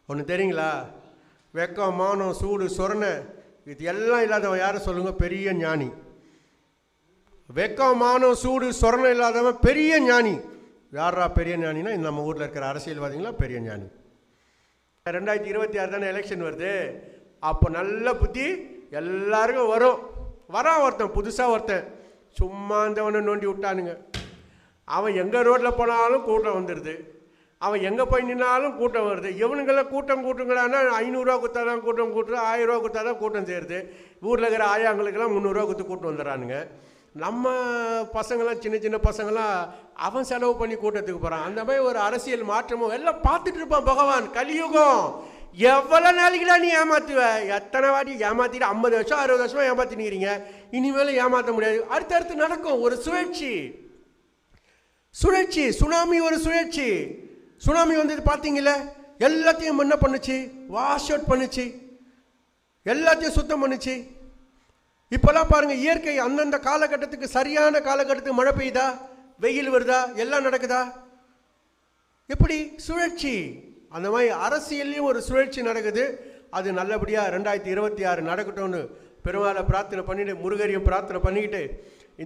ஒன்று தெரியுங்களா? வெக்கம், மானம், சூடு, சொரணை இது எல்லாம் இல்லாதவன் யாரை சொல்லுங்கள்? பெரிய ஞானி. வெக்கம், மானம், சூடு, சொரணை இல்லாதவன் பெரிய ஞானி. யாரா பெரிய ஞானினா நம்ம ஊரில் இருக்கிற அரசியல்வாதிகளா பெரிய ஞானி. 2026 தானே எலெக்ஷன் வருது. அப்போ நல்ல புத்தி எல்லாருக்கும் வரான் ஒருத்தன், புதுசாக ஒருத்தன் சும்மா இருந்தவனை நோண்டி விட்டானுங்க. அவன் எங்கே ரோட்டில் போனாலும் கூட்டம் வந்துடுது, அவன் எங்கே போய் நின்னாலும் கூட்டம் வருது. இவனுங்கெல்லாம் கூட்டங்களான்னா 500 கொடுத்தா தான் கூட்டம் கூட்டுறது, 1000 ரூபா கொடுத்தா தான் கூட்டம் செய்கிறது. ஊரில் இருக்கிற ஆயாங்களுக்கெல்லாம் 300 கொடுத்து கூட்டம் வந்துடுறானுங்க. நம்ம பசங்களாம் சின்ன சின்ன பசங்களாம் அவன் செலவு பண்ணி கூட்டத்துக்கு போகிறான். அந்த மாதிரி ஒரு அரசியல் மாற்றமும் எல்லாம் பார்த்துட்டு இருப்பான் பகவான். கலியுகம் எவ்வளோ நாளைக்குடா நீ ஏமாத்துவ? எத்தனை வாட்டி ஏமாத்திட்டு 50 வருஷம் 60 வருஷமா ஏமாத்தினுக்கிறீங்க. இனிமேல் ஏமாற்ற முடியாது. அடுத்தடுத்து நடக்கும் ஒரு சுழற்சி. சுனாமி ஒரு சுழற்சி. சுனாமி வந்தது பார்த்தீங்களே, எல்லாத்தையும் என்ன பண்ணுச்சு? வாஷ் அவுட் பண்ணுச்சு, எல்லாத்தையும் சுத்தம் பண்ணுச்சு. இப்போல்லாம் பாருங்க, இயற்கை அந்தந்த காலகட்டத்துக்கு சரியான காலகட்டத்துக்கு மழை பெய்யுதா, வெயில் வருதா, எல்லாம் நடக்குதா? எப்படி சுழற்சி. அந்த மாதிரி அரசியல்லையும் ஒரு சுழற்சி நடக்குது. அது நல்லபடியாக 2026 நடக்கட்டும்னு பெருமாளை பிரார்த்தனை பண்ணிட்டு, முருகரையும் பிரார்த்தனை பண்ணிக்கிட்டு